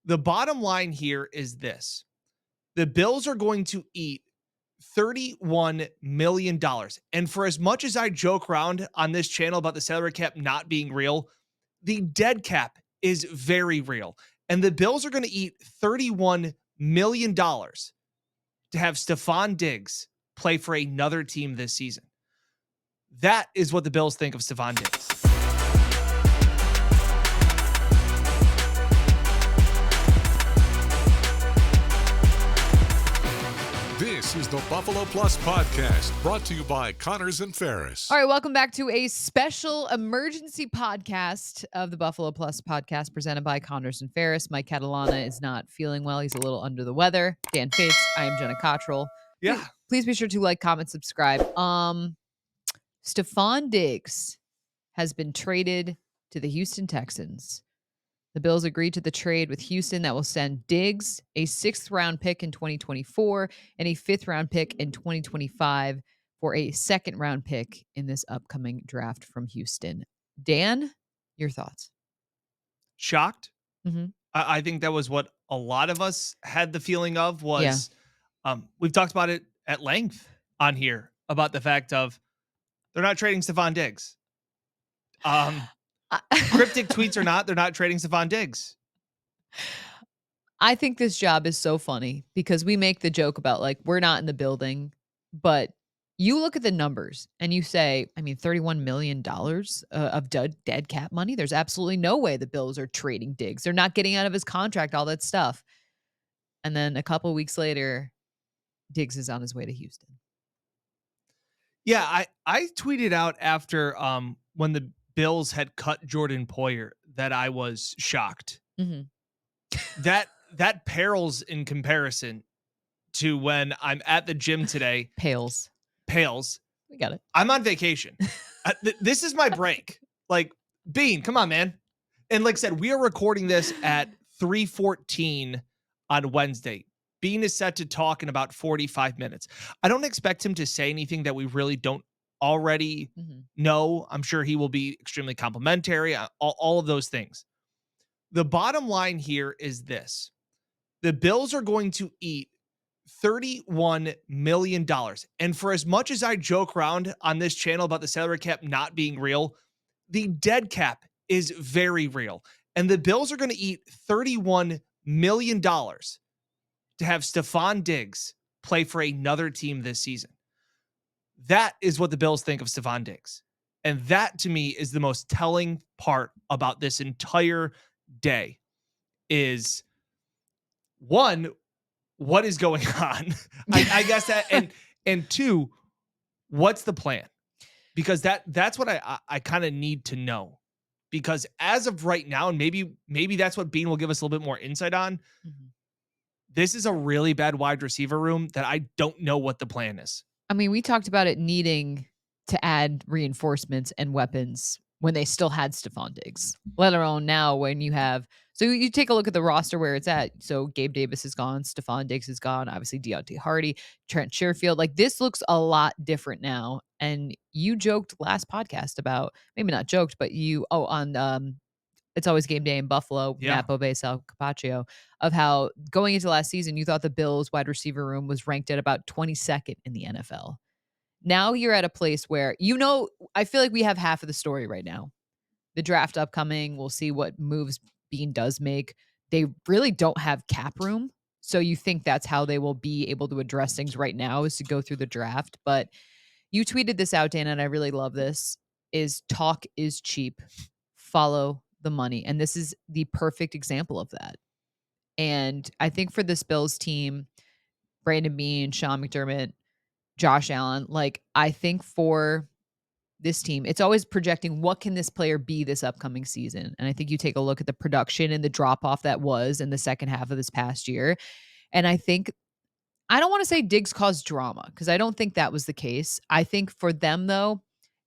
The bottom line here is this. The Bills are going to eat $31 million. And for as much as I joke around on this channel about the salary cap not being real, the dead cap is very real. And the Bills are going to eat $31 million to have Stefon Diggs play for another team this season. That is what the Bills think of Stefon Diggs. This is the Buffalo Plus Podcast, brought to you by Connors and Ferris. All right, welcome back to a special emergency podcast of the Buffalo Plus Podcast presented by Connors and Ferris. Mike Catalana is not feeling well. He's a little under the weather. Dan Fates, I am Jenna Cottrell. Yeah. Please be sure to like, comment, subscribe. Stefon Diggs has been traded to the Houston Texans. The Bills agreed to the trade with Houston that will send Diggs a 6th-round pick in 2024 and a 5th-round pick in 2025 for a 2nd-round pick in this upcoming draft from Houston. Dan, your thoughts? Shocked. Mm-hmm. I think that was what a lot of us had the feeling of was, we've talked about it at length on here about the fact of they're not trading Stefon Diggs. Cryptic tweets or not, they're not trading Stefon Diggs. I think this job is so funny because we make the joke about like, we're not in the building, but you look at the numbers and you say, I mean, $31 million of dead cap money. There's absolutely no way the Bills are trading Diggs. They're not getting out of his contract, all that stuff. And then a couple weeks later, Diggs is on his way to Houston. Yeah, I tweeted out after when the Bills had cut Jordan Poyer that I was shocked. Mm-hmm. That pales in comparison to when I'm at the gym today. Pales. We got it. I'm on vacation. This is my break. Like, Beane, come on, man. And like I said, we are recording this at 3:14 on Wednesday. Beane is set to talk in about 45 minutes. I don't expect him to say anything that we really don't already know. I'm sure he will be extremely complimentary, all of those things. The bottom line here is this. The Bills are going to eat $31 million. And for as much as I joke around on this channel about the salary cap not being real, the dead cap is very real. And the Bills are going to eat $31 million to have Stefon Diggs play for another team this season. That is what the Bills think of Stefon Diggs. And that, to me, is the most telling part about this entire day is, one, what is going on? I guess that, and two, what's the plan? Because that's what I kind of need to know. Because as of right now, and maybe that's what Beane will give us a little bit more insight on, this is a really bad wide receiver room that I don't know what the plan is. I mean, we talked about it needing to add reinforcements and weapons when they still had Stefon Diggs, let alone now when you have. So you take a look at the roster where it's at. So Gabe Davis is gone. Stefon Diggs is gone. Obviously, Deontay Hardy, Trent Sherfield. Like, this looks a lot different now. And you joked last podcast about, maybe not joked, but on It's Always Game Day in Buffalo, Matt Bove, Sal Capaccio, of how going into last season, you thought the Bills wide receiver room was ranked at about 22nd in the NFL. Now you're at a place where, I feel like we have half of the story right now. The draft upcoming, we'll see what moves Beane does make. They really don't have cap room. So you think that's how they will be able to address things right now, is to go through the draft. But you tweeted this out, Dan, and I really love this, is talk is cheap. Follow the money. And this is the perfect example of that. And I think for this Bills team, Brandon Beane, Sean McDermott, Josh Allen, like, I think for this team, it's always projecting what can this player be this upcoming season. And I think you take a look at the production and the drop off that was in the second half of this past year. And I don't want to say Diggs caused drama, because I don't think that was the case. I think for them, though,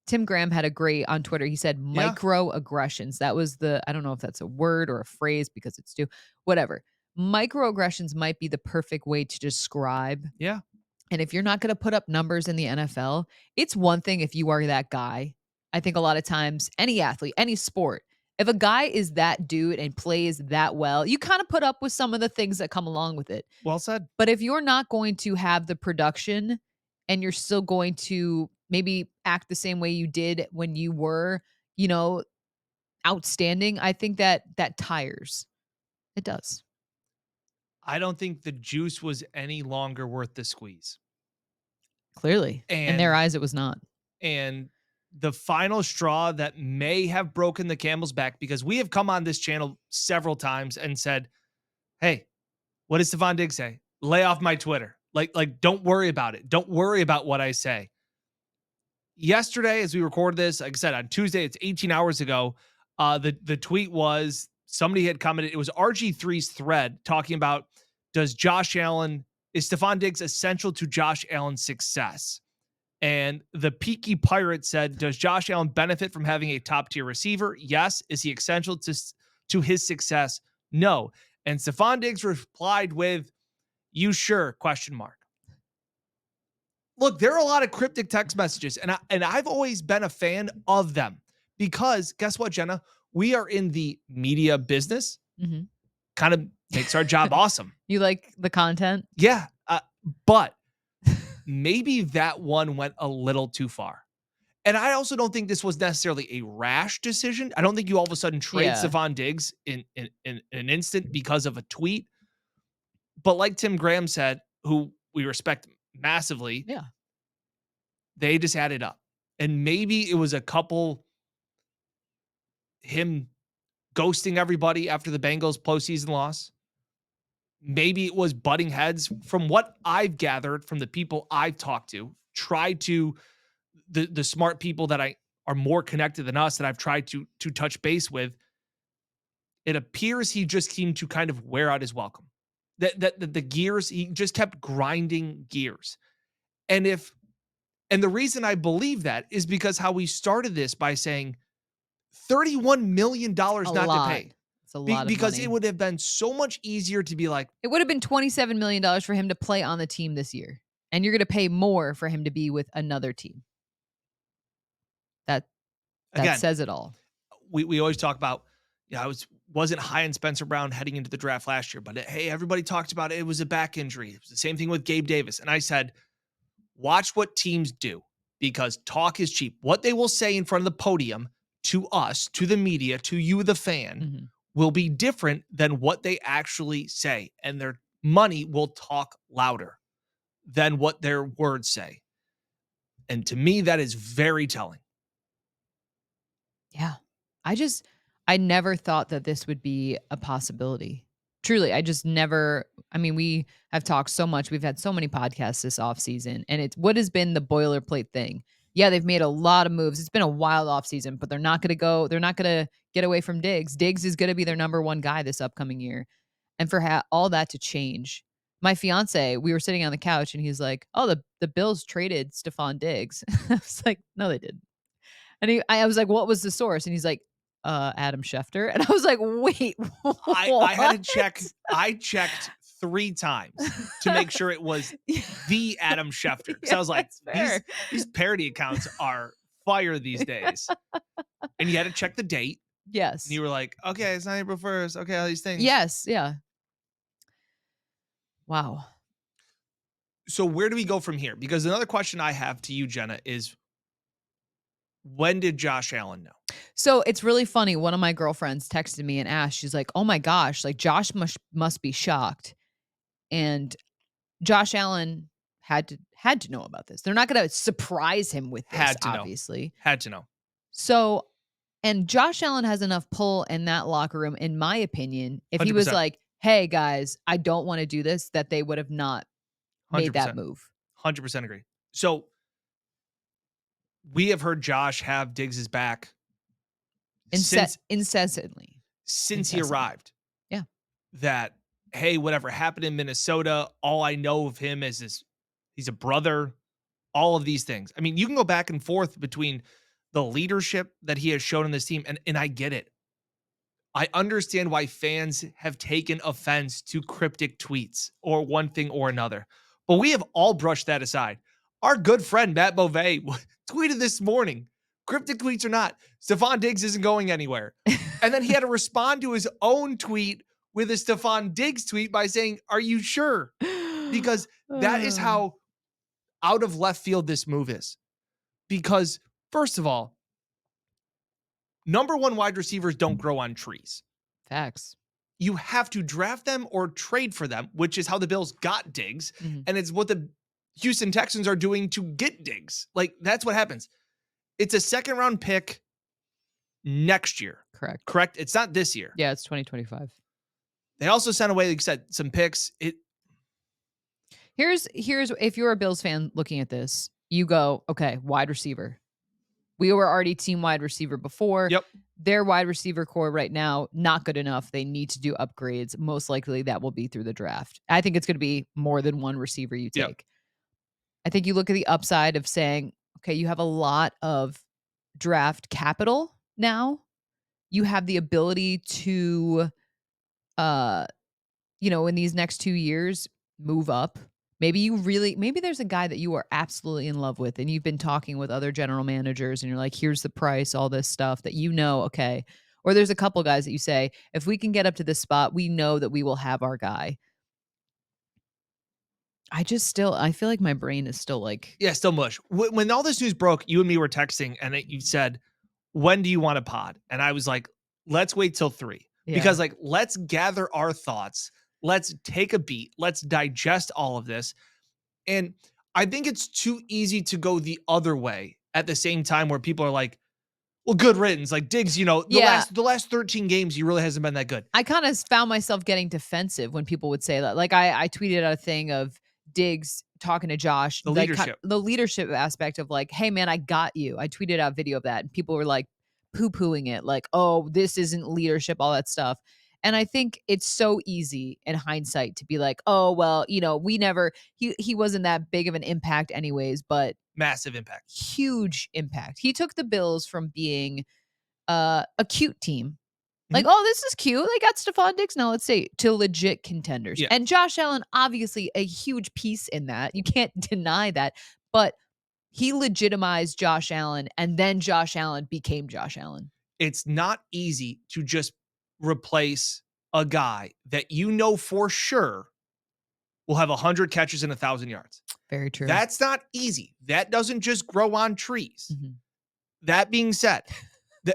Tim Graham had a great on Twitter. He said microaggressions. That was I don't know if that's a word or a phrase because it's whatever. Microaggressions might be the perfect way to describe. Yeah. And if you're not going to put up numbers in the NFL, it's one thing if you are that guy. I think a lot of times any athlete, any sport, If a guy is that dude and plays that well, you kind of put up with some of the things that come along with it. Well said. But if you're not going to have the production and you're still going to maybe act the same way you did when you were, outstanding, I think that tires. It does. I don't think the juice was any longer worth the squeeze. Clearly. In their eyes, it was not. And the final straw that may have broken the camel's back, because we have come on this channel several times and said, hey, what does Stefon Diggs say? Lay off my Twitter. Like, don't worry about it. Don't worry about what I say. Yesterday, as we recorded this, like I said, on Tuesday, it's 18 hours ago. The tweet was, somebody had commented, it was RG3's thread talking about, is Stefon Diggs essential to Josh Allen's success? And the Peaky Pirate said, does Josh Allen benefit from having a top-tier receiver? Yes. Is he essential to his success? No. And Stefon Diggs replied with, you sure? ? Look, there are a lot of cryptic text messages, and I've always been a fan of them because guess what, Jenna? We are in the media business. Mm-hmm. Kind of makes our job awesome. You like the content? Yeah. But maybe that one went a little too far. And I also don't think this was necessarily a rash decision. I don't think you all of a sudden trade Stefon Diggs in an instant because of a tweet. But like Tim Graham said, who we respect massively, they just added up. And maybe it was a couple, him ghosting everybody after the Bengals postseason loss. Maybe it was butting heads. From what I've gathered from the people I've talked to, the smart people that are more connected than us that I've tried to touch base with, it appears he just seemed to kind of wear out his welcome. That the gears, he just kept grinding gears. And the reason I believe that is because how we started this by saying $31 million not to pay. It's a lot because of money. It would have been so much easier to be like, it would have been $27 million for him to play on the team this year. And you're going to pay more for him to be with another team. That again, says it all. We always talk about, I wasn't high on Spencer Brown heading into the draft last year, but hey, everybody talked about it. It was a back injury. It was the same thing with Gabe Davis. And I said, watch what teams do, because talk is cheap. What they will say in front of the podium to us, to the media, to you, the fan, will be different than what they actually say. And their money will talk louder than what their words say. And to me, that is very telling. Yeah. I never thought that this would be a possibility. Truly, I just never, we have talked so much. We've had so many podcasts this offseason, and it's what has been the boilerplate thing. Yeah, they've made a lot of moves. It's been a wild offseason, but they're not going to get away from Diggs. Diggs is going to be their number one guy this upcoming year. And for all that to change, my fiance, we were sitting on the couch and he's like, oh, the Bills traded Stefon Diggs. I was like, no, they didn't. And I was like, what was the source? And he's like, Adam Schefter. And I was like, wait, I had to check. I checked 3 times to make sure it was the Adam Schefter. So I was like, these parody accounts are fire these days. And you had to check the date. Yes. And you were like, okay, it's not April 1st. Okay, all these things. Yes. Yeah. Wow. So where do we go from here? Because another question I have to you, Jenna, is when did Josh Allen know? So it's really funny. One of my girlfriends texted me and asked, she's like, oh my gosh, like Josh must be shocked. And Josh Allen had to know about this. They're not going to surprise him with this, obviously. Had to know. So, and Josh Allen has enough pull in that locker room, in my opinion, if 100%. He was like, hey guys, I don't want to do this, that they would have not made 100%. That move. 100% agree. So we have heard Josh have Diggs' back incessantly since he arrived. Yeah. That, hey, whatever happened in Minnesota, all I know of him is he's a brother, all of these things. I mean, you can go back and forth between the leadership that he has shown in this team, and I get it. I understand why fans have taken offense to cryptic tweets or one thing or another, but we have all brushed that aside. Our good friend Matt Beauvais tweeted this morning, cryptic tweets or not, Stefon Diggs isn't going anywhere. And then he had to respond to his own tweet with a Stefon Diggs tweet by saying, are you sure? Because that is how out of left field this move is. Because, first of all, number one wide receivers don't grow on trees. Facts. You have to draft them or trade for them, which is how the Bills got Diggs. Mm-hmm. And it's what the Houston Texans are doing to get Diggs. Like, that's what happens. It's a second round pick next year. Correct? It's not this year. Yeah, it's 2025. They also sent away, like you said, some picks. Here's if you're a Bills fan looking at this, you go, okay, wide receiver. We were already team wide receiver before. Yep. Their wide receiver core right now, not good enough. They need to do upgrades. Most likely that will be through the draft. I think it's going to be more than one receiver you take. Yep. I think you look at the upside of saying, okay, you have a lot of draft capital now. You have the ability to, in these next 2 years, move up. Maybe there's a guy that you are absolutely in love with and you've been talking with other general managers and you're like, here's the price, all this stuff that okay. Or there's a couple guys that you say, if we can get up to this spot, we know that we will have our guy. I feel like my brain is still like. Yeah, still mush. When all this news broke, you and me were texting and you said, when do you want a pod? And I was like, let's wait till 3. Yeah. Because let's gather our thoughts. Let's take a beat. Let's digest all of this. And I think it's too easy to go the other way at the same time where people are like, well, good riddance. Like Diggs, the last 13 games, he really hasn't been that good. I kind of found myself getting defensive when people would say that. Like I tweeted out a thing of Diggs talking to Josh. The leadership. The leadership aspect of like, hey, man, I got you. I tweeted out a video of that. And people were like poo-pooing it. Like, oh, this isn't leadership, all that stuff. And I think it's so easy in hindsight to be like, oh, well, he wasn't that big of an impact anyways, but massive impact, huge impact. He took the Bills from being a cute team. Like, oh, this is cute. They got Stefon Diggs. Now let's say to legit contenders. Yeah. And Josh Allen, obviously a huge piece in that. You can't deny that. But he legitimized Josh Allen and then Josh Allen became Josh Allen. It's not easy to just replace a guy that for sure will have 100 catches and 1,000 yards. Very true. That's not easy. That doesn't just grow on trees. Mm-hmm. That being said,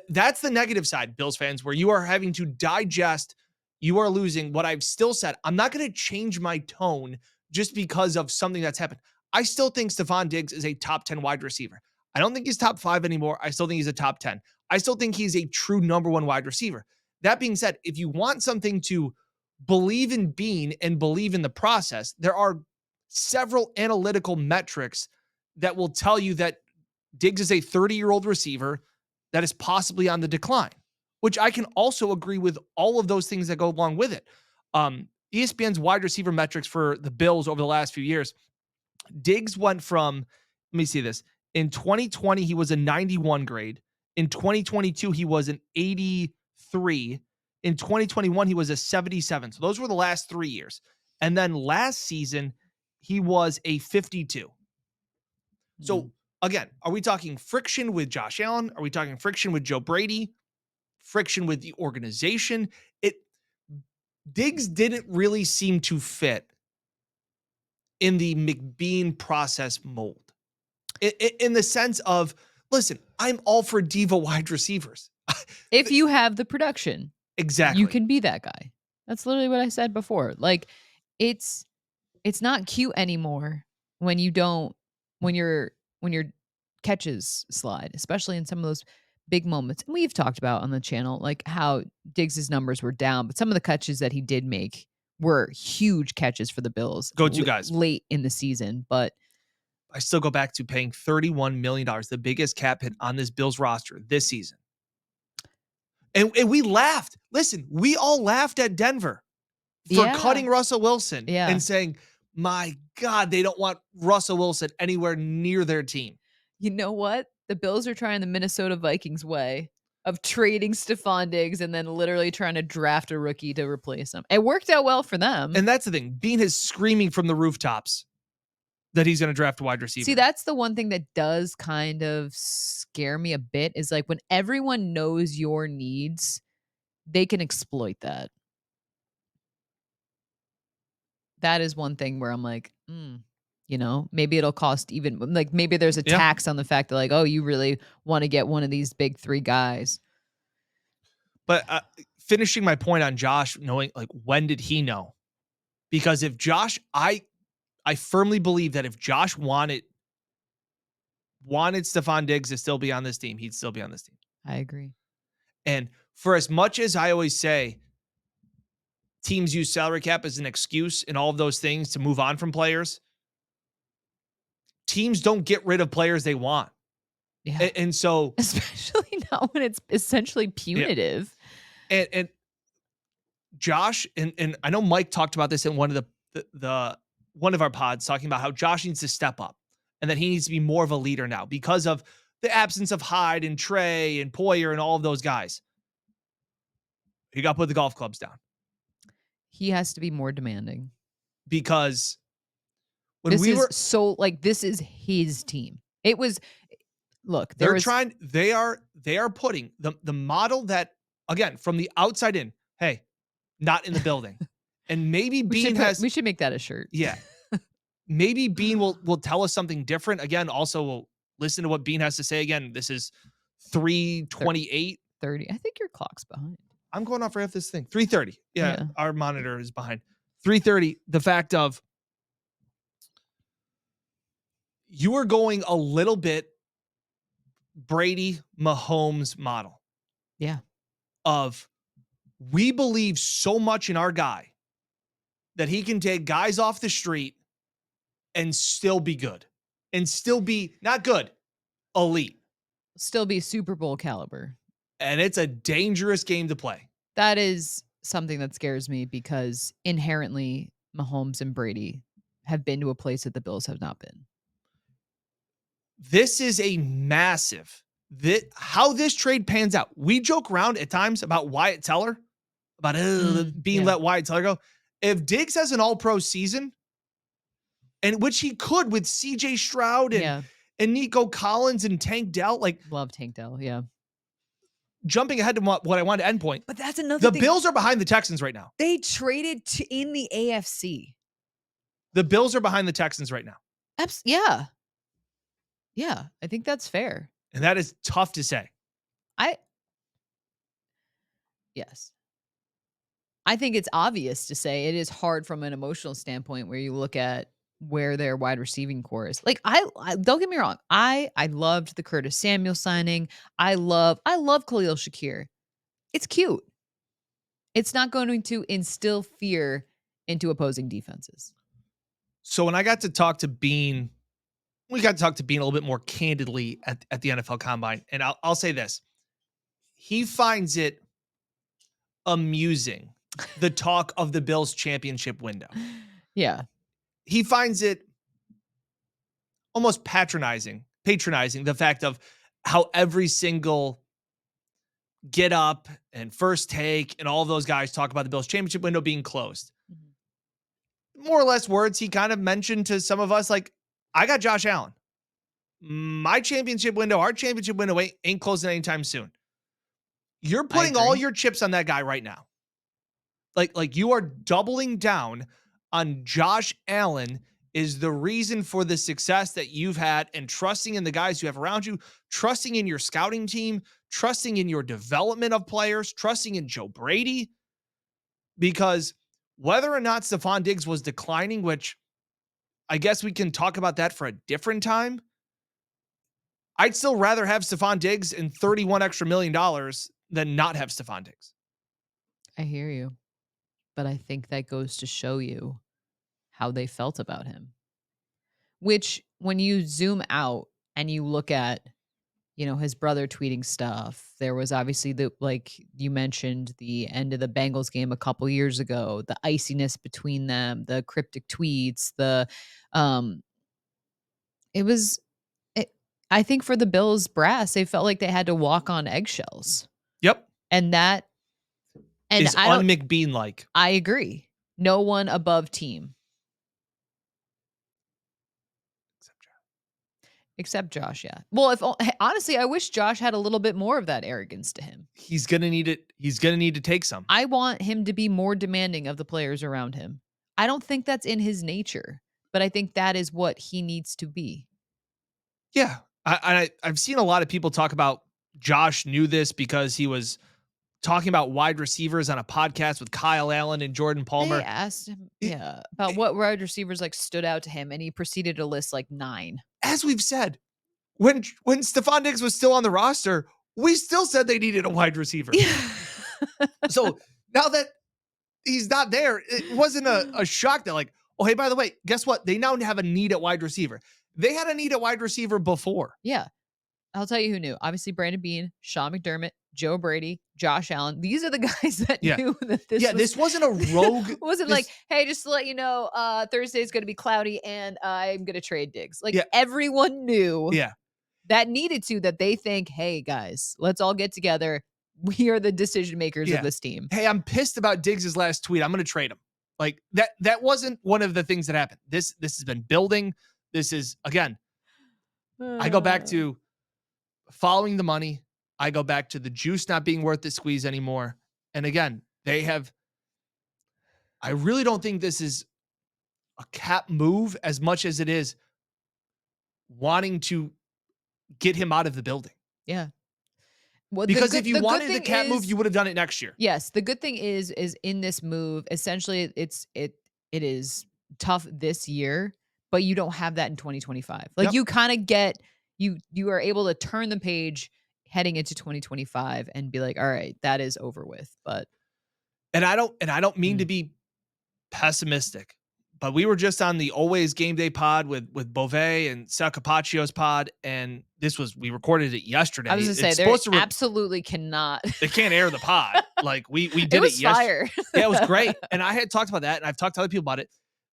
that's the negative side, Bills fans, where you are having to digest, you are losing. What I've still said, I'm not going to change my tone just because of something that's happened. I still think Stefon Diggs is a top 10 wide receiver. I don't think he's top 5 anymore. I still think he's a top 10. I still think he's a true number 1 wide receiver. That being said, if you want something to believe in Beane and believe in the process, there are several analytical metrics that will tell you that Diggs is a 30-year-old receiver that is possibly on the decline, which I can also agree with all of those things that go along with it. ESPN's wide receiver metrics for the Bills over the last few years, Diggs went from, let me see this. In 2020, he was a 91 grade. In 2022, he was an 83. In 2021, he was a 77. So those were the last 3 years. And then last season, he was a 52. So again, are we talking friction with Josh Allen? Are we talking friction with Joe Brady? Friction with the organization? Diggs didn't really seem to fit in the McBeane process mold. In the sense of, listen, I'm all for diva wide receivers. If you have the production. Exactly. You can be that guy. That's literally what I said before. Like, it's not cute anymore when your catches slide, especially in some of those big moments. And we've talked about on the channel, like how Diggs' numbers were down, but some of the catches that he did make were huge catches for the Bills. Go-to guys. Late in the season, but I still go back to paying $31 million, the biggest cap hit on this Bills roster this season. And we laughed. Listen, we all laughed at Denver for cutting Russell Wilson and saying, my God, they don't want Russell Wilson anywhere near their team. You know what? The Bills are trying the Minnesota Vikings way of trading Stefon Diggs and then literally trying to draft a rookie to replace him. It worked out well for them. And that's the thing. Beane is screaming from the rooftops. that he's going to draft a wide receiver. See, that's the one thing that does kind of scare me a bit is like when everyone knows your needs, they can exploit that. That is one thing where I'm like, maybe it'll cost even like maybe there's a tax on the fact that like, oh, you really want to get one of these big 3 guys. But finishing my point on Josh, knowing like when did he know? Because if Josh, I firmly believe that if Josh wanted Stefon Diggs to still be on this team, he'd still be on this team. I agree. And for as much as I always say, teams use salary cap as an excuse and all of those things to move on from players, teams don't get rid of players they want. Yeah. And so, especially not when it's essentially punitive. Yeah. And Josh, and I know Mike talked about this in one of the one of our pods, talking about how Josh needs to step up and that he needs to be more of a leader now because of the absence of Hyde and Trey and Poyer and all of those guys. He got to put the golf clubs down. He has to be more demanding. Because when this is his team. It was, look, they are putting the model that, again, from the outside in, hey, not in the building. And maybe Beane we should make that a shirt. Yeah. Maybe Beane will tell us something different. Again, also we'll listen to what Beane has to say. Again, this is 3:28. 30. I think your clock's behind. I'm going off right off this thing. 3:30. Yeah, our monitor is behind. 3:30. The fact of you are going a little bit Brady Mahomes model. Yeah. Of we believe so much in our guy that he can take guys off the street and still be good. And still be not good, elite. Still be Super Bowl caliber. And it's a dangerous game to play. That is something that scares me because inherently Mahomes and Brady have been to a place that the Bills have not been. This is a massive, how this trade pans out. We joke around at times about Wyatt Teller, about let Wyatt Teller go. If Diggs has an all-pro season, and which he could with CJ Stroud and Nico Collins and Tank Dell, like love Tank Dell, yeah. Jumping ahead to what I wanted to end point. But that's another thing. Bills are behind the Texans right now. They traded in the AFC. The Bills are behind the Texans right now. Yeah. Yeah, I think that's fair. And that is tough to say. Yes. I think it's obvious to say. It is hard from an emotional standpoint where you look at where their wide receiving core is. Like I don't get me wrong. I loved the Curtis Samuel signing. I love Khalil Shakir. It's cute. It's not going to instill fear into opposing defenses. So when I got to talk to Beane, we got to talk to Beane a little bit more candidly at the NFL Combine. And I'll say this. He finds it amusing, the talk of the Bills championship window. Yeah. He finds it almost patronizing the fact of how every single Get Up and First Take and all those guys talk about the Bills championship window being closed. Mm-hmm. More or less words he kind of mentioned to some of us, like, I got Josh Allen. Our championship window ain't closing anytime soon. You're putting all your chips on that guy right now. Like you are doubling down on Josh Allen is the reason for the success that you've had, and trusting in the guys you have around you, trusting in your scouting team, trusting in your development of players, trusting in Joe Brady. Because whether or not Stefon Diggs was declining, which I guess we can talk about that for a different time, I'd still rather have Stefon Diggs and $31 extra million than not have Stefon Diggs. I hear you. But I think that goes to show you how they felt about him. Which, when you zoom out and you look at, his brother tweeting stuff, there was obviously like you mentioned, the end of the Bengals game a couple years ago, the iciness between them, the cryptic tweets, I think for the Bills brass, they felt like they had to walk on eggshells. Yep. And that is un-McBean-like. I agree. No one above team. Except Josh, yeah. Well, honestly, I wish Josh had a little bit more of that arrogance to him. He's gonna need it. He's gonna need to take some. I want him to be more demanding of the players around him. I don't think that's in his nature, but I think that is what he needs to be. Yeah, I've seen a lot of people talk about Josh knew this because he was talking about wide receivers on a podcast with Kyle Allen and Jordan Palmer. They asked him, about what wide receivers like stood out to him, and he proceeded to list like 9. As we've said, when Stefon Diggs was still on the roster, we still said they needed a wide receiver. So now that he's not there, it wasn't a shock that like, oh, hey, by the way, guess what? They now have a need at wide receiver. They had a need at wide receiver before. Yeah. I'll tell you who knew. Obviously, Brandon Beane, Sean McDermott, Joe Brady, Josh Allen. These are the guys that knew that this this wasn't a rogue. wasn't like, hey, just to let you know, Thursday's going to be cloudy and I'm going to trade Diggs. Like everyone knew that needed to, that they think, hey, guys, let's all get together. We are the decision makers of this team. Hey, I'm pissed about Diggs' last tweet. I'm going to trade him. Like that wasn't one of the things that happened. This has been building. This is, again, I go back to following the money. I go back to the juice not being worth the squeeze anymore. And again, I really don't think this is a cap move as much as it is wanting to get him out of the building. Yeah. Well, because if you wanted the cap move, you would have done it next year. Yes. The good thing is in this move, essentially it is tough this year, but you don't have that in 2025. Like you kind of get, you are able to turn the page heading into 2025 and be like, all right, that is over with. But and I don't mean to be pessimistic, but we were just on the Always Game Day pod with Beauvais and Sal Capaccio's pod, and we recorded it yesterday. I was gonna say they absolutely cannot. They can't air the pod. Like we did it yesterday. Yeah, it was great. And I had talked about that, and I've talked to other people about it,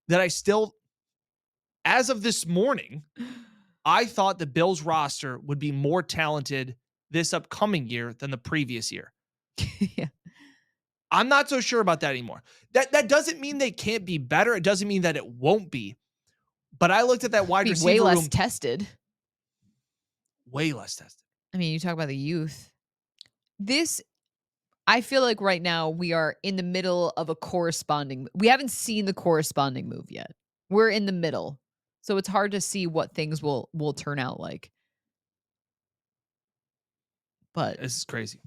that I still, as of this morning, I thought the Bills roster would be more talented this upcoming year than the previous year. Yeah. I'm not so sure about that anymore. That doesn't mean they can't be better. It doesn't mean that it won't be. But I looked at that wide receiver way less room, tested. Way less tested. I mean, you talk about the youth. I feel like right now we are in the middle of a corresponding. We haven't seen the corresponding move yet. We're in the middle. So it's hard to see what things will turn out like. But this is crazy.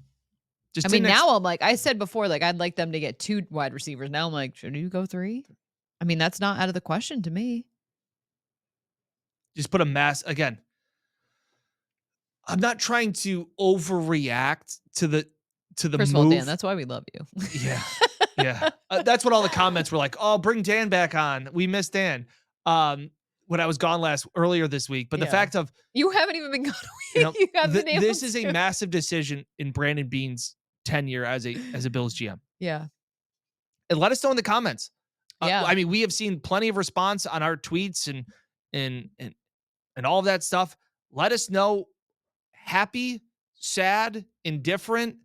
Now I'm like, I said before, like I'd like them to get 2 wide receivers. Now I'm like, should you go 3? I mean, that's not out of the question to me. Just put a mass again. I'm not trying to overreact to the First move. of all, Dan, that's why we love you. Yeah. That's what all the comments were like. Oh, bring Dan back on. We miss Dan. When I was gone earlier this week, but the fact of you haven't even been gone. You haven't been able this is a massive decision in Brandon Beane's tenure as a Bills GM. Yeah. And let us know in the comments. Yeah. I mean, we have seen plenty of response on our tweets and all of that stuff. Let us know. Happy, sad, indifferent,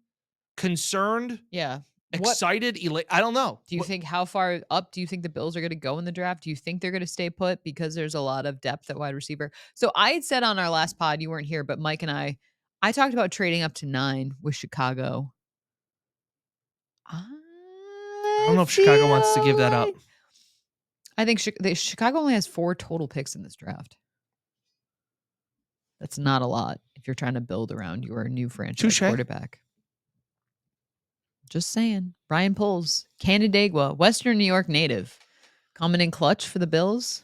concerned. Yeah. Excited, I don't know. Do you think how far up do you think the Bills are going to go in the draft? Do you think they're going to stay put because there's a lot of depth at wide receiver? So I had said on our last pod, you weren't here, but Mike and I talked about trading up to 9 with Chicago. I don't know if Chicago wants to give that up. I think Chicago only has 4 total picks in this draft. That's not a lot if you're trying to build around your new franchise quarterback. Just saying. Ryan Poles, Canandaigua, Western New York native, coming in clutch for the Bills.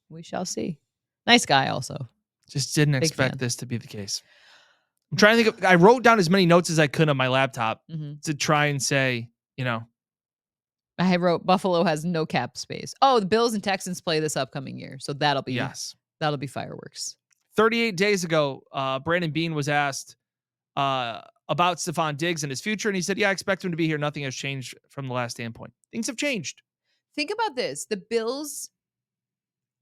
We shall see. Nice guy also. Just didn't expect this to be the case. I'm trying to think I wrote down as many notes as I could on my laptop to try and say, I wrote Buffalo has no cap space. Oh, the Bills and Texans play this upcoming year. So that'll be fireworks. 38 days ago, Brandon Beane was asked about Stefon Diggs and his future. And he said, yeah, I expect him to be here. Nothing has changed from the last standpoint. Things have changed. Think about this. The Bills,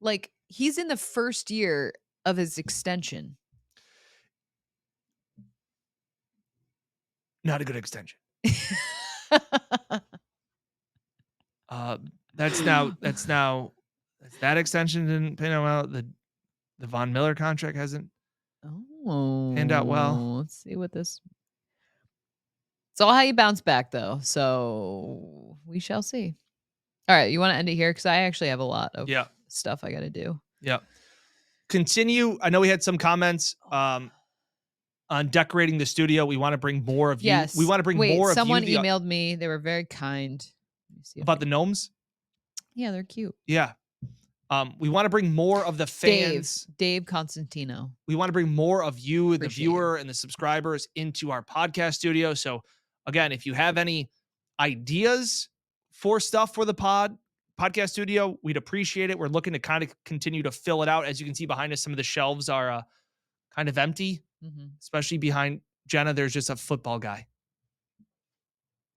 like, he's in the first year of his extension. Not a good extension. That extension didn't pay him out. The Von Miller contract hasn't Panned out well. Let's see what this. It's all how you bounce back, though. So we shall see. All right, you want to end it here because I actually have a lot of stuff I got to do. Yeah. Continue. I know we had some comments on decorating the studio. We want to bring more of you. We want to bring more of you. Someone emailed me. They were very kind. Let me see about the gnomes. Yeah, they're cute. Yeah. We want to bring more of the fans. Dave Constantino. We want to bring more of you, the viewer and the subscribers, into our podcast studio. So again, if you have any ideas for stuff for the podcast studio, we'd appreciate it. We're looking to kind of continue to fill it out. As you can see behind us, some of the shelves are kind of empty, especially behind Jenna. There's just a football guy.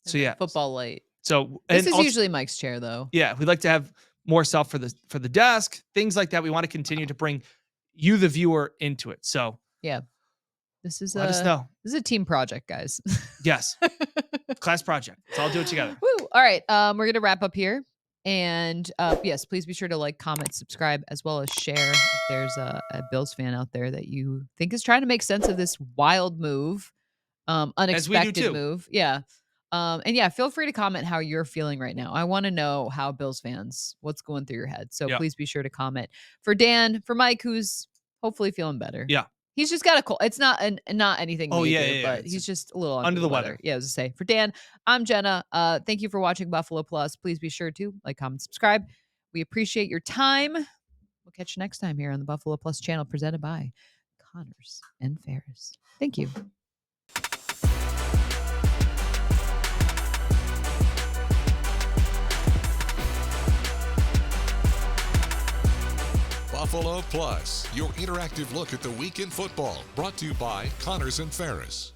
So yeah, football light. So this is usually Mike's chair, though. Yeah, we'd like to have more stuff for the desk, things like that. We want to continue to bring you, the viewer, into it. So yeah, this is let us know. This is a team project, guys. Yes, class project. Let's all do it together. Woo! All right, we're gonna wrap up here, and yes, please be sure to like, comment, subscribe, as well as share. If there's a Bills fan out there that you think is trying to make sense of this wild move, unexpected move, yeah. And yeah, feel free to comment how you're feeling right now. I want to know how Bills fans, what's going through your head. So please be sure to comment. For Dan, for Mike, who's hopefully feeling better. Yeah. He's just got a cold. It's not anything major, but he's just a little under the weather. Yeah, as I say. For Dan, I'm Jenna. Thank you for watching Buffalo Plus. Please be sure to like, comment, subscribe. We appreciate your time. We'll catch you next time here on the Buffalo Plus channel, presented by Connors and Ferris. Thank you. Buffalo Plus, your interactive look at the week in football, brought to you by Connors and Ferris.